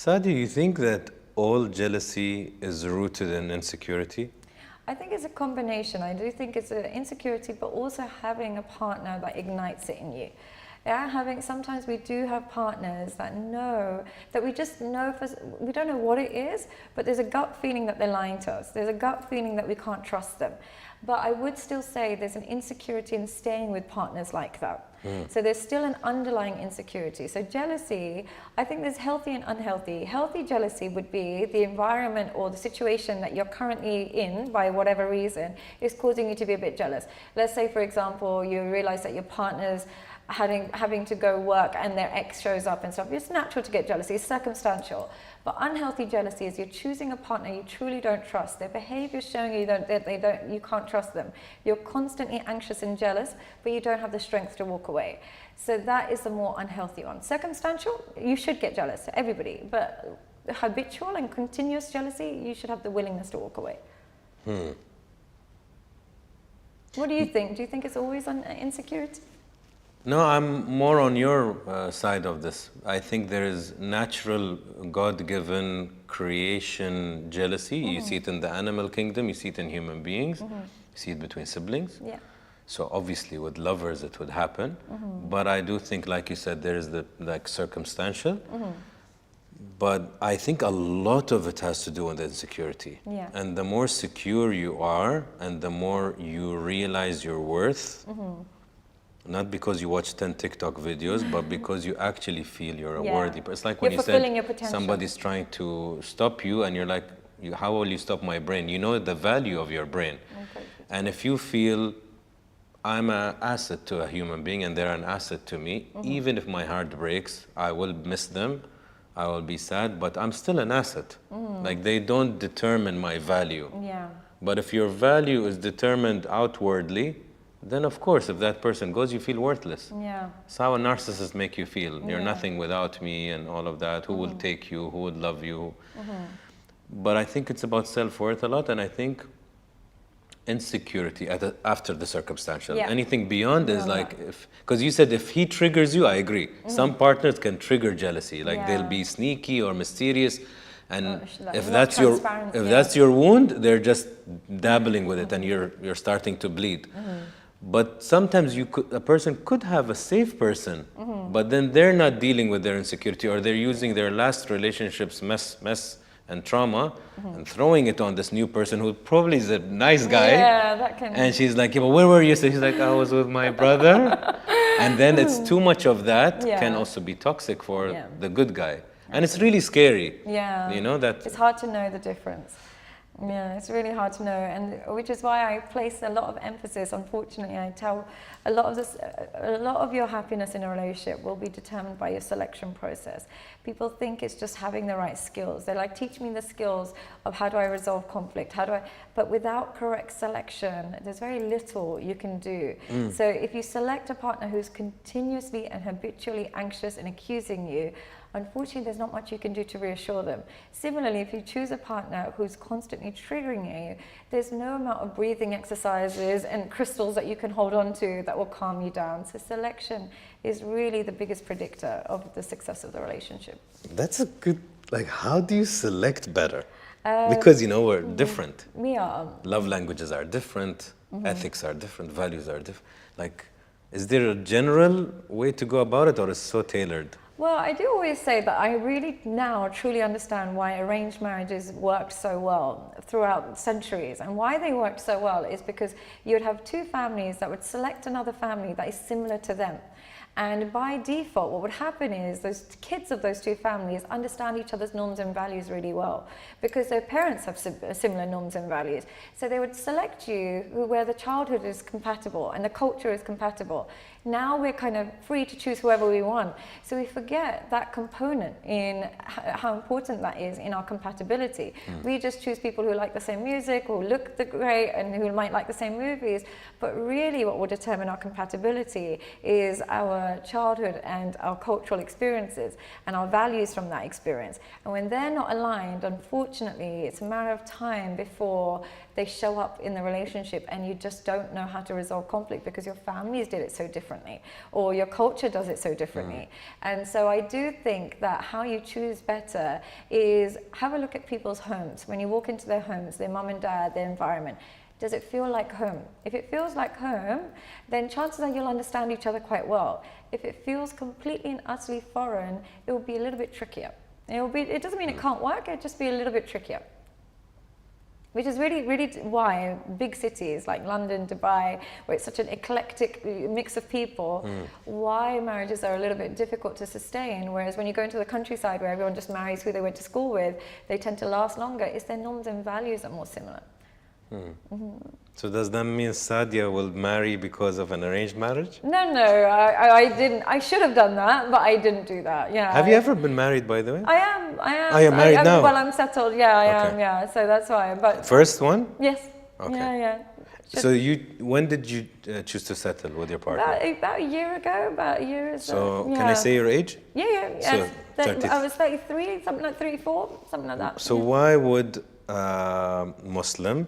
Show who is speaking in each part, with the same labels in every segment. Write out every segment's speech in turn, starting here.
Speaker 1: Sadia, you think that all jealousy is rooted in insecurity?
Speaker 2: I think it's a combination. I do think it's an insecurity, but also having a partner that ignites it in you. Yeah, sometimes we do have partners that we just know, we don't know what it is, but there's a gut feeling that they're lying to us. There's a gut feeling that we can't trust them. But I would still say there's an insecurity in staying with partners like that. So there's still an underlying insecurity. So jealousy, I think there's healthy and unhealthy. Healthy jealousy would be the environment or the situation that you're currently in, by whatever reason, is causing you to be a bit jealous. Let's say, for example, you realize that your partner's having to go work and their ex shows up and stuff. It's natural to get jealousy, it's circumstantial. But unhealthy jealousy is you're choosing a partner you truly don't trust. Their behavior is showing you that you can't trust them. You're constantly anxious and jealous, but you don't have the strength to walk away. So that is the more unhealthy one. Circumstantial, you should get jealous, everybody. But habitual and continuous jealousy, you should have the willingness to walk away. What do you think? Do you think it's always on insecurity?
Speaker 1: No, I'm more on your side of this. I think there is natural, God-given creation jealousy. You see it in the animal kingdom, you see it in human beings, you see it between siblings.
Speaker 2: Yeah.
Speaker 1: So obviously with lovers it would happen. But I do think, like you said, there is the circumstantial. But I think a lot of it has to do with insecurity.
Speaker 2: Yeah.
Speaker 1: And the more secure you are and the more you realize your worth, not because you watch 10 TikTok videos, but because you actually feel you're a worthy person. It's like when you said somebody's trying to stop you and you're like, how will you stop my brain? You know the value of your brain.
Speaker 2: Okay.
Speaker 1: And if you feel I'm an asset to a human being and they're an asset to me, even if my heart breaks, I will miss them, I will be sad, but I'm still an asset. Like they don't determine my value.
Speaker 2: Yeah.
Speaker 1: But if your value is determined outwardly, then of course, if that person goes, you feel worthless.
Speaker 2: Yeah.
Speaker 1: It's how a narcissist make you feel. You're nothing without me and all of that. Who will take you? Who would love you? But I think it's about self-worth a lot, and I think insecurity after the circumstantial.
Speaker 2: Yeah.
Speaker 1: Anything beyond is like, because you said if he triggers you, I agree. Some partners can trigger jealousy, like they'll be sneaky or mysterious. And if that's your wound, they're just dabbling with it and you're starting to bleed. But sometimes a person could have a safe person, but then they're not dealing with their insecurity, or they're using their last relationship's mess and trauma and throwing it on this new person who probably is a nice guy.
Speaker 2: Yeah, that can.
Speaker 1: And she's like, yeah, but where were you? So she's like, I was with my brother. And then it's too much of that can also be toxic for the good guy. And it's really scary.
Speaker 2: Yeah.
Speaker 1: You know that.
Speaker 2: It's hard to know the difference. Yeah, it's really hard to know, and which is why I place a lot of emphasis. Unfortunately, I tell a lot of your happiness in a relationship will be determined by your selection process. People think it's just having the right skills. They're like, teach me the skills of how do I resolve conflict? But without correct selection, there's very little you can do. So if you select a partner who's continuously and habitually anxious and accusing you, unfortunately, there's not much you can do to reassure them. Similarly, if you choose a partner who's constantly triggering you, there's no amount of breathing exercises and crystals that you can hold on to that will calm you down. So selection is really the biggest predictor of the success of the relationship.
Speaker 1: That's a good, like, how do you select better? Because, you know, we're different.
Speaker 2: We are.
Speaker 1: Love languages are different, ethics are different, values are different. Like, is there a general way to go about it, or is it so tailored?
Speaker 2: Well, I do always say that I really now truly understand why arranged marriages worked so well throughout centuries, and why they worked so well is because you would have two families that would select another family that is similar to them. And by default, what would happen is those kids of those two families understand each other's norms and values really well because their parents have similar norms and values. So they would select you where the childhood is compatible and the culture is compatible. Now we're kind of free to choose whoever we want. So we forget that component in how important that is in our compatibility. We just choose people who like the same music, who look great, and who might like the same movies. But really what will determine our compatibility is our childhood and our cultural experiences and our values from that experience. And when they're not aligned, unfortunately, it's a matter of time before they show up in the relationship, and you just don't know how to resolve conflict because your families did it so differently. differently, or your culture does it so differently. And so I do think that how you choose better is have a look at people's homes. When you walk into their homes, their mum and dad, their environment, does it feel like home? If it feels like home, then chances are you'll understand each other quite well. If it feels completely and utterly foreign, it will be a little bit trickier. It doesn't mean it can't work, it'll just be a little bit trickier. Which is really, really why big cities like London, Dubai, where it's such an eclectic mix of people, why marriages are a little bit difficult to sustain. Whereas when you go into the countryside where everyone just marries who they went to school with, they tend to last longer. It's their norms and values are more similar.
Speaker 1: So does that mean Sadia will marry because of an arranged marriage?
Speaker 2: No, I didn't. I should have done that, but I didn't do that. Yeah.
Speaker 1: Have you ever been married, by the way?
Speaker 2: I am.
Speaker 1: Oh, you're married now?
Speaker 2: Well, I'm settled. Yeah, I am. Yeah, so that's why. But
Speaker 1: first one?
Speaker 2: yes.
Speaker 1: Okay.
Speaker 2: Yeah.
Speaker 1: So when did you choose to settle with your partner?
Speaker 2: About a year ago. About a year.
Speaker 1: So can I say your age?
Speaker 2: Yeah.
Speaker 1: So,
Speaker 2: I was 33, something like 34, something like that.
Speaker 1: So why would Muslim,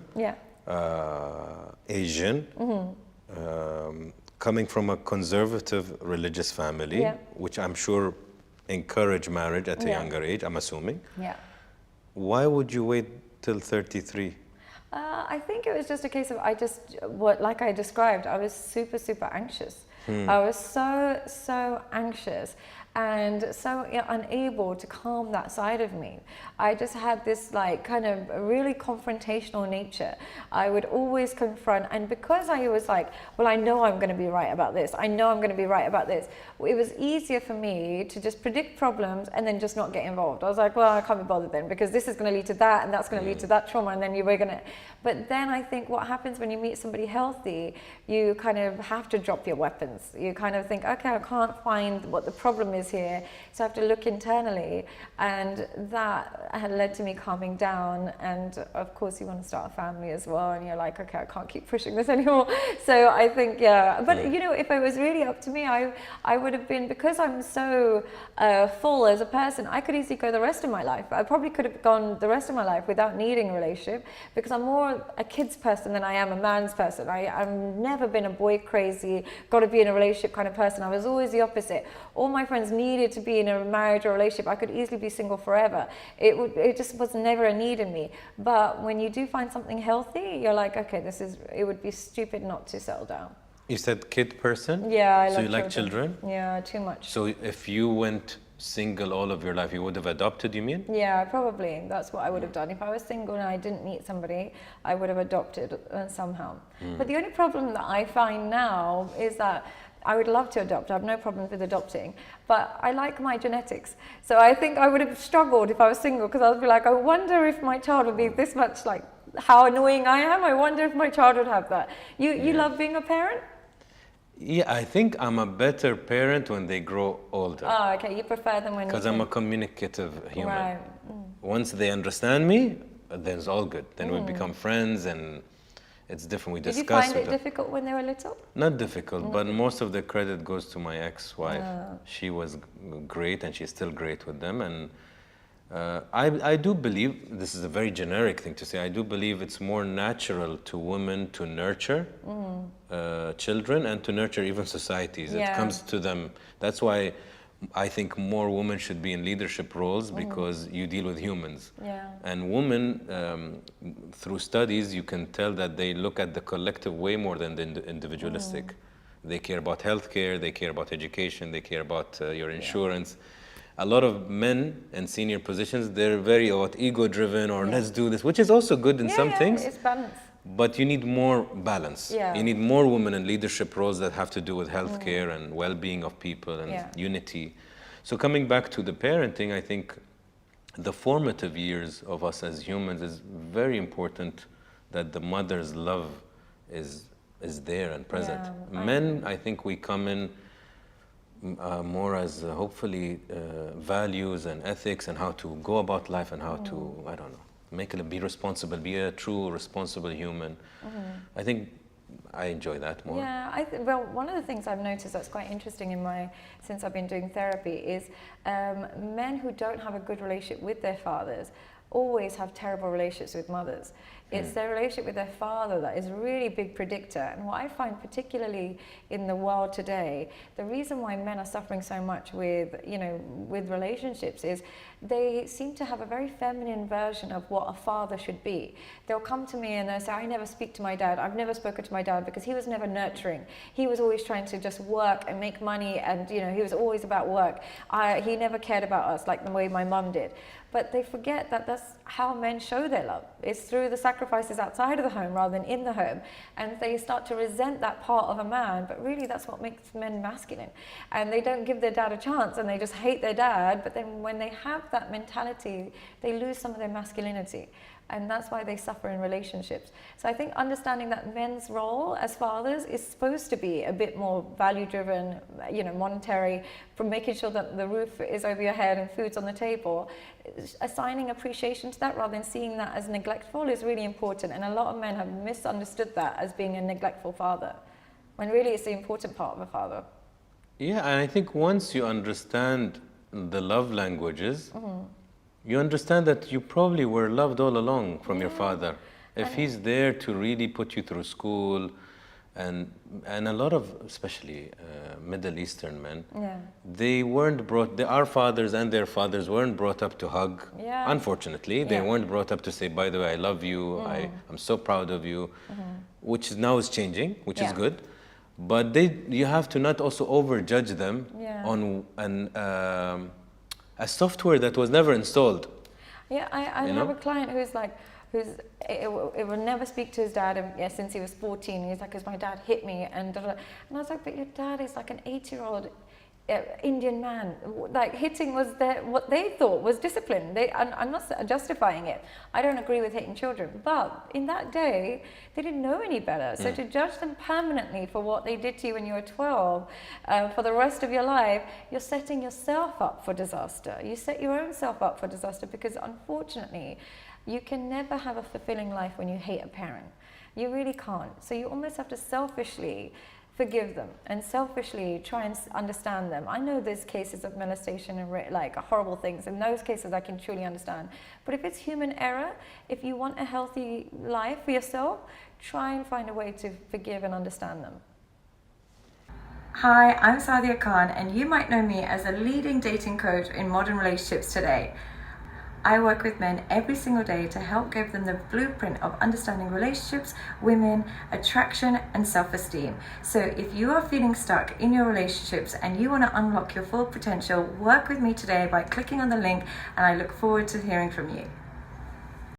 Speaker 1: Asian, coming from a conservative religious family, which I'm sure encourage marriage at a younger age, I'm assuming.
Speaker 2: Yeah.
Speaker 1: Why would you wait till 33?
Speaker 2: I think it was just a case of like I described, I was super, super anxious. I was so anxious and so unable to calm that side of me. I just had this like kind of really confrontational nature. I would always confront, and because I was like, well, I know I'm going to be right about this. I know I'm going to be right about this. It was easier for me to just predict problems and then just not get involved. I was like, well, I can't be bothered then because this is going to lead to that and that's going to lead to that trauma, and then you were going to. But then I think what happens when you meet somebody healthy, you kind of have to drop your weapons. You kind of think, okay, I can't find what the problem is here, so I have to look internally, and that had led to me calming down. And of course you want to start a family as well, and you're like, okay, I can't keep pushing this anymore. So I think, but you know, if it was really up to me, I would have been, because I'm so full as a person, I could easily go the rest of my life. I probably could have gone the rest of my life without needing a relationship, because I'm more a kid's person than I am a man's person. I've never been a boy crazy, got to be in a relationship kind of person. I was always the opposite. All my friends needed to be in a marriage or relationship. I could easily be single forever. It just was never a need in me. But when you do find something healthy, you're like, okay, it would be stupid not to settle down.
Speaker 1: You said kid person?
Speaker 2: Yeah, I love
Speaker 1: children. So you like
Speaker 2: children?
Speaker 1: children?
Speaker 2: Yeah, too much.
Speaker 1: So if you went single all of your life, you would have adopted, you mean?
Speaker 2: Yeah, probably. That's what I would have done. If I was single and I didn't meet somebody, I would have adopted somehow. But the only problem that I find now is that I would love to adopt. I have no problems with adopting, but I like my genetics. So I think I would have struggled if I was single, because I would be like, I wonder if my child would be this much like how annoying I am. I wonder if my child would have that. You love being a parent?
Speaker 1: Yeah, I think I'm a better parent when they grow older.
Speaker 2: Oh, okay. You prefer them when
Speaker 1: because I'm a communicative human.
Speaker 2: Right.
Speaker 1: Once they understand me, then it's all good. Then we become friends, and it's different. We discuss.
Speaker 2: Did you find it difficult when they were little?
Speaker 1: Not difficult, but most of the credit goes to my ex-wife. She was great, and she's still great with them. And I do believe, this is a very generic thing to say, I do believe it's more natural to women to nurture children and to nurture even societies. It comes to them. That's why I think more women should be in leadership roles, because you deal with humans. And women, through studies, you can tell that they look at the collective way more than the individualistic. They care about healthcare, they care about education, they care about your insurance. A lot of men in senior positions, they're very ego-driven, or let's do this, which is also good in some things.
Speaker 2: It's balance.
Speaker 1: But you need more balance. You need more women in leadership roles that have to do with healthcare and well-being of people and unity. So coming back to the parenting, I think the formative years of us as humans is very important, that the mother's love is there and present. Men, I think we come in more as hopefully values and ethics and how to go about life and how to, I don't know, be responsible, be a true responsible human. I think I enjoy that more.
Speaker 2: Yeah, well, one of the things I've noticed that's quite interesting since I've been doing therapy is men who don't have a good relationship with their fathers always have terrible relationships with mothers. It's their relationship with their father that is a really big predictor. And what I find particularly in the world today, the reason why men are suffering so much with relationships is they seem to have a very feminine version of what a father should be. They'll come to me and they'll say, I never speak to my dad. I've never spoken to my dad because he was never nurturing. He was always trying to just work and make money, and he was always about work. He never cared about us like the way my mum did. But they forget that that's how men show their love. It's through the sacrifices outside of the home rather than in the home. And they start to resent that part of a man, but really that's what makes men masculine. And they don't give their dad a chance and they just hate their dad. But then when they have that mentality, they lose some of their masculinity. And that's why they suffer in relationships. So I think understanding that men's role as fathers is supposed to be a bit more value-driven, monetary, from making sure that the roof is over your head and food's on the table. Assigning appreciation to that rather than seeing that as neglectful is really important. And a lot of men have misunderstood that as being a neglectful father, when really it's the important part of a father.
Speaker 1: Yeah, and I think once you understand the love languages, you understand that you probably were loved all along from your father. If he's there to really put you through school, and a lot of, especially Middle Eastern men, they weren't our fathers and their fathers weren't brought up to hug. Yeah. Unfortunately, they weren't brought up to say, by the way, I love you, I'm so proud of you, which now is changing, which is good. But you have to not also overjudge them on a software that was never installed.
Speaker 2: Yeah, I have a client it will never speak to his dad since he was 14. He's like, because my dad hit me, and I was like, but your dad is like an 8-year-old Indian man. Like, hitting was what they thought was discipline. I'm not justifying it. I don't agree with hitting children, but in that day they didn't know any better. So to judge them permanently for what they did to you when you were 12 for the rest of your life, you're setting yourself up for disaster. You set your own self up for disaster, because unfortunately you can never have a fulfilling life when you hate a parent. You really can't. So you almost have to selfishly forgive them and selfishly try and understand them. I know there's cases of molestation and like horrible things. In those cases I can truly understand. But if it's human error, if you want a healthy life for yourself, try and find a way to forgive and understand them. Hi, I'm Sadia Khan, and you might know me as a leading dating coach in modern relationships today. I work with men every single day to help give them the blueprint of understanding relationships, women, attraction, and self-esteem. So if you are feeling stuck in your relationships and you want to unlock your full potential, work with me today by clicking on the link, and I look forward to hearing from you.